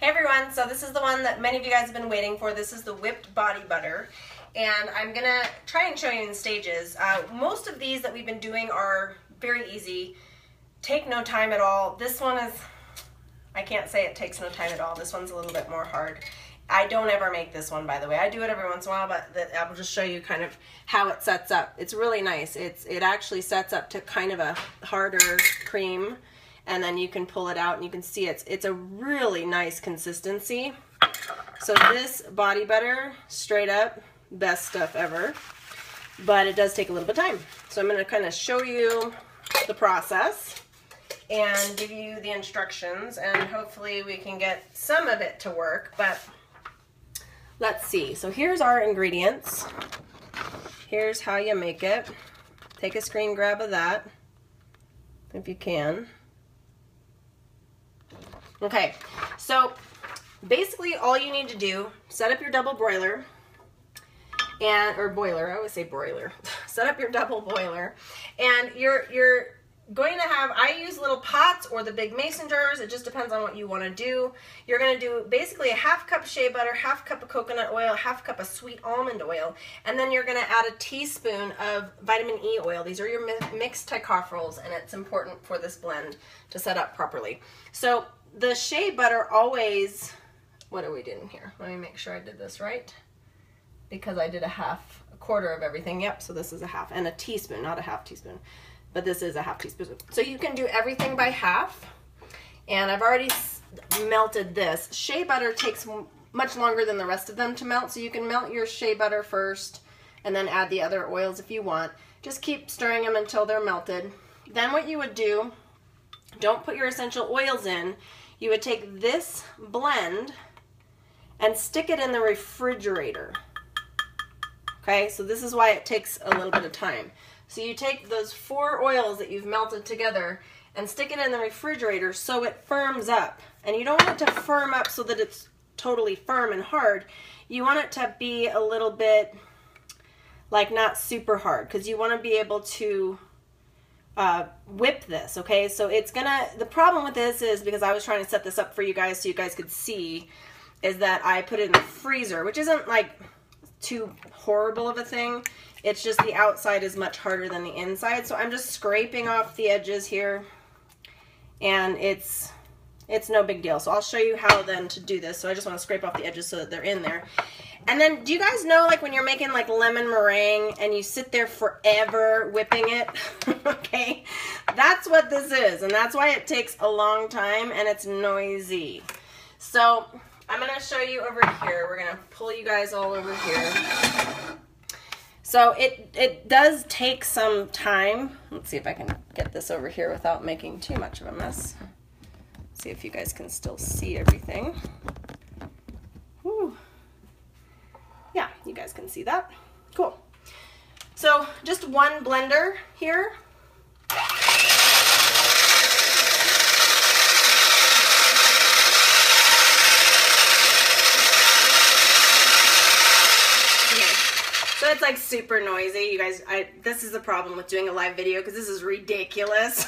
Hey everyone, so this is the one that many of you guys have been waiting for. This is the whipped body butter, and I'm gonna try and show you in stages. Most of these that we've been doing are very easy, take no time at all. This one is, I can't say it takes no time at all. This one's a little bit more hard. I don't ever make this one, by the way. I do it every once in a while, but I will just show you kind of how it sets up. It's really nice. It actually sets up to kind of a harder cream, and then you can pull it out and you can see it's a really nice consistency. So this body butter, straight up, best stuff ever, but it does take a little bit of time. So I'm going to kind of show you the process and give you the instructions, and hopefully we can get some of it to work, but let's see. So here's our ingredients. Here's how you make it. Take a screen grab of that if you can. Okay, so basically all you need to do, set up your double broiler, or boiler, I always say broiler. Set up your double boiler, and you're going to have, I use little pots or the big mason jars, it just depends on what you want to do. You're going to do basically a half cup shea butter, half cup of coconut oil, half cup of sweet almond oil, and then you're going to add a teaspoon of vitamin E oil. These are your mixed tocopherols, and it's important for this blend to set up properly. So the shea butter always, what are we doing here? Let me make sure I did this right, because I did a quarter of everything. Yep, so this is a half, and a teaspoon, not a half teaspoon, but this is a half teaspoon. So you can do everything by half, and I've already melted this. Shea butter takes much longer than the rest of them to melt, so you can melt your shea butter first and then add the other oils if you want. Just keep stirring them until they're melted. Then what you would do, don't put your essential oils in. You would take this blend and stick it in the refrigerator. Okay, so this is why it takes a little bit of time. So you take those 4 oils that you've melted together and stick it in the refrigerator so it firms up. And you don't want it to firm up so that it's totally firm and hard. You want it to be a little bit, like, not super hard, because you want to be able to whip this, okay? So it's gonna, the problem with this is, because I was trying to set this up for you guys so you guys could see, is that I put it in the freezer, which isn't like too horrible of a thing. It's just the outside is much harder than the inside. So I'm just scraping off the edges here, and it's no big deal. So I'll show you how then to do this. So I just want to scrape off the edges so that they're in there. And then, do you guys know, like, when you're making like lemon meringue and you sit there forever whipping it? Okay, that's what this is, and that's why it takes a long time and it's noisy. So I'm gonna show you over here. We're gonna pull you guys all over here. So it does take some time. Let's see if I can get this over here without making too much of a mess. See if you guys can still see everything. Whew. Yeah, you guys can see that. Cool. So just one blender here. So it's like super noisy. You guys, this is the problem with doing a live video, because this is ridiculous.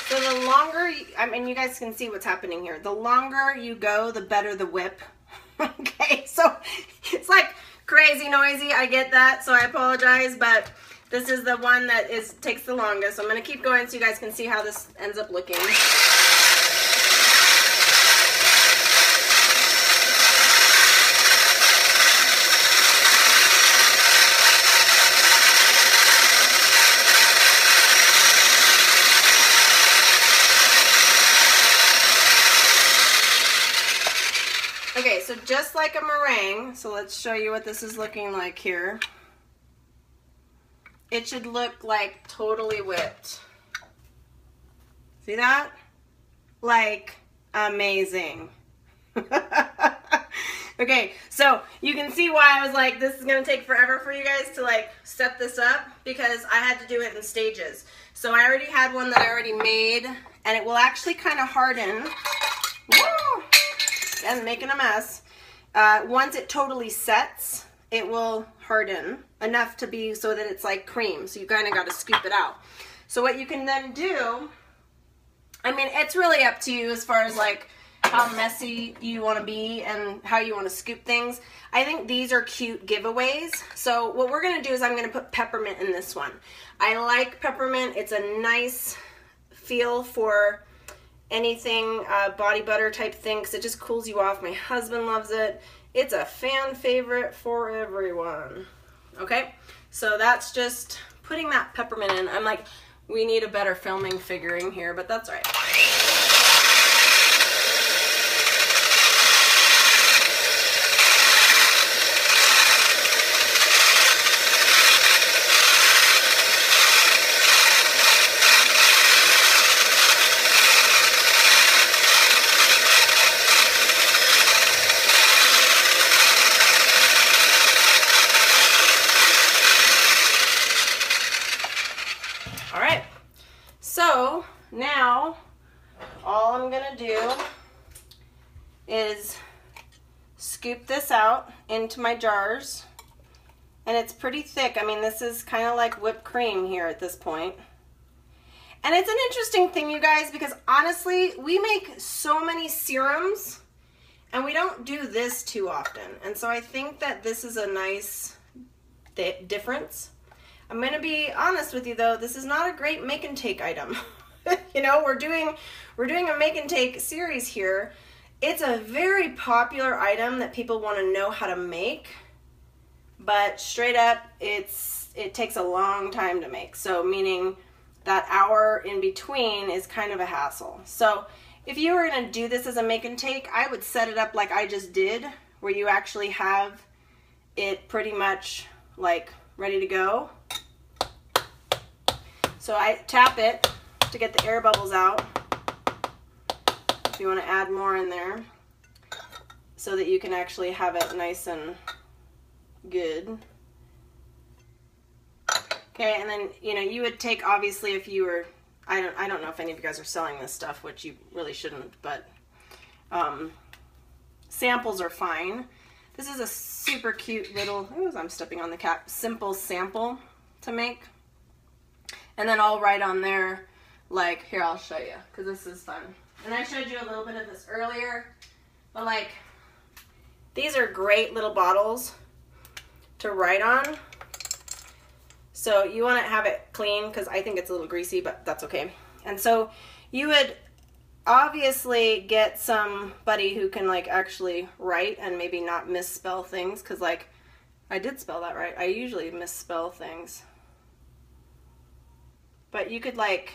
So the longer, I mean, you guys can see what's happening here. The longer you go, the better the whip. Okay, so it's like crazy noisy, I get that, so I apologize, but this is the one that takes the longest. So I'm going to keep going so you guys can see how this ends up looking. Okay, so just like a meringue, so let's show you what this is looking like here. It should look like totally whipped. See that? Like, amazing. Okay, so you can see why I was like, this is going to take forever for you guys to like set this up, because I had to do it in stages. So I already had one that I already made, and it will actually kind of harden Woo! And making a mess. Once it totally sets, it will harden enough to be so that it's like cream. So you kind of got to scoop it out. So what you can then do, I mean, it's really up to you as far as like how messy you want to be and how you want to scoop things. I think these are cute giveaways. So what we're going to do is I'm going to put peppermint in this one. I like peppermint. It's a nice feel for anything body butter type thing because it just cools you off. My husband loves it. It's a fan favorite for everyone. Okay, so that's just putting that peppermint in. I'm like, we need a better filming figuring here, but that's all right. All right, so now all I'm gonna do is scoop this out into my jars, and it's pretty thick. I mean, this is kind of like whipped cream here at this point. And it's an interesting thing, you guys, because honestly, we make so many serums and we don't do this too often. And so I think that this is a nice difference. I'm going to be honest with you though, this is not a great make and take item. You know, we're doing a make and take series here. It's a very popular item that people want to know how to make, but straight up it takes a long time to make. So meaning that hour in between is kind of a hassle. So if you were going to do this as a make and take, I would set it up like I just did, where you actually have it pretty much like ready to go. So I tap it to get the air bubbles out, if you want to add more in there, so that you can actually have it nice and good. Okay, and then, you know, you would take, obviously, if you were, I don't know if any of you guys are selling this stuff, which you really shouldn't, but samples are fine. This is a super cute little, ooh, I'm stepping on the cap, simple sample to make. And then I'll write on there, like, here, I'll show you, because this is fun. And I showed you a little bit of this earlier, but like, these are great little bottles to write on. So you want to have it clean, because I think it's a little greasy, but that's okay. And so you would obviously get somebody who can like actually write and maybe not misspell things, because like, I did spell that right. I usually misspell things. But you could like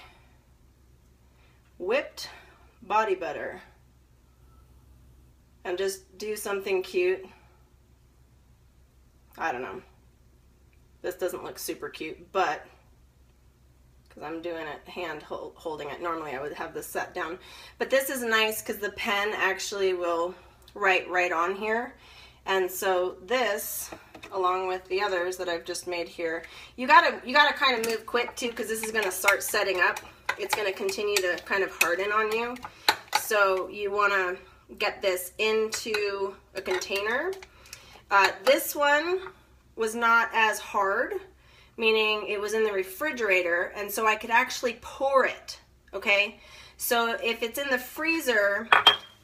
whipped body butter and just do something cute. I don't know. This doesn't look super cute, but because I'm doing it hand holding it. Normally I would have this set down. But this is nice because the pen actually will write right on here. And so this, along with the others that I've just made here, you gotta kind of move quick too, because this is gonna start setting up. It's gonna continue to kind of harden on you. So you wanna get this into a container. This one was not as hard, meaning it was in the refrigerator, and so I could actually pour it, okay? So if it's in the freezer,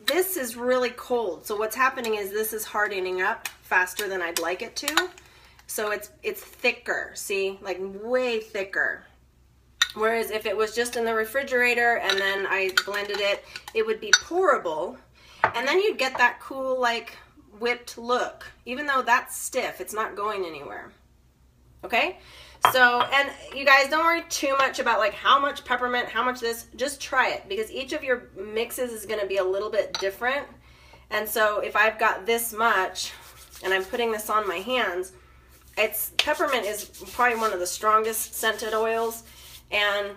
this is really cold. So what's happening is this is hardening up faster than I'd like it to. So it's thicker, see, like way thicker. Whereas if it was just in the refrigerator and then I blended it, it would be pourable. And then you'd get that cool like whipped look. Even though that's stiff, it's not going anywhere. Okay? So, and you guys don't worry too much about like how much peppermint, how much this, just try it, because each of your mixes is going to be a little bit different. And so if I've got this much and I'm putting this on my hands, peppermint is probably one of the strongest scented oils, and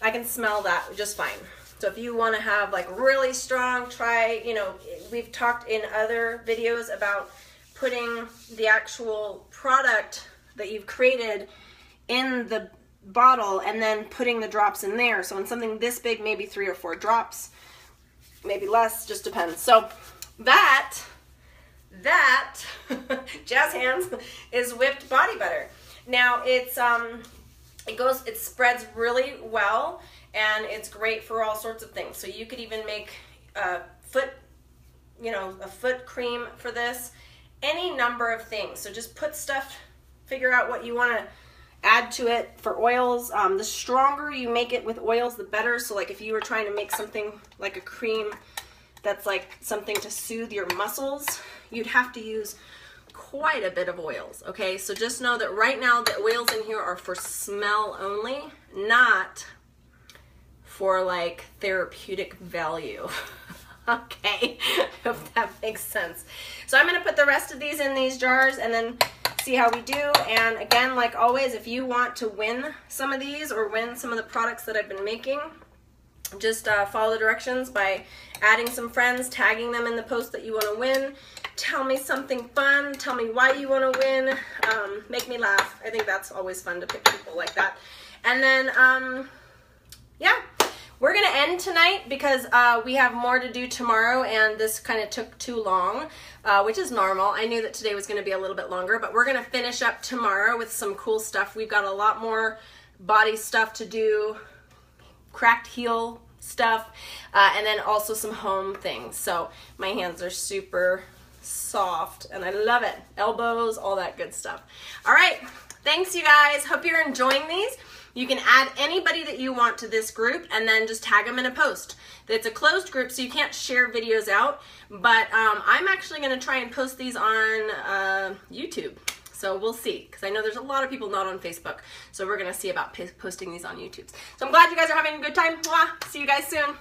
I can smell that just fine. So if you want to have like really strong, try, you know, we've talked in other videos about putting the actual product that you've created in the bottle and then putting the drops in there. So in something this big, maybe 3 or 4 drops, maybe less, just depends. So that Jazz Hands is whipped body butter. Now it spreads really well, and it's great for all sorts of things. So you could even make a foot cream for this, any number of things. So just put stuff, figure out what you want to add to it for oils. The stronger you make it with oils, the better. So like if you were trying to make something like a cream that's like something to soothe your muscles, you'd have to use quite a bit of oils, okay? So just know that right now the oils in here are for smell only, not for like therapeutic value. Okay, if that makes sense. So I'm gonna put the rest of these in these jars and then see how we do. And again, like always, if you want to win some of these or win some of the products that I've been making, just follow the directions by adding some friends, tagging them in the post that you want to win. Tell me something fun. Tell me why you want to win. Make me laugh. I think that's always fun to pick people like that. And then, yeah. We're going to end tonight because we have more to do tomorrow, and this kind of took too long, which is normal. I knew that today was going to be a little bit longer, but we're going to finish up tomorrow with some cool stuff. We've got a lot more body stuff to do, cracked heel stuff, and then also some home things. So my hands are super soft, and I love it. Elbows, all that good stuff. All right. Thanks, you guys. Hope you're enjoying these. You can add anybody that you want to this group and then just tag them in a post. It's a closed group, so you can't share videos out, but I'm actually going to try and post these on YouTube. So we'll see, because I know there's a lot of people not on Facebook, so we're going to see about posting these on YouTube. So I'm glad you guys are having a good time. Mwah. See you guys soon.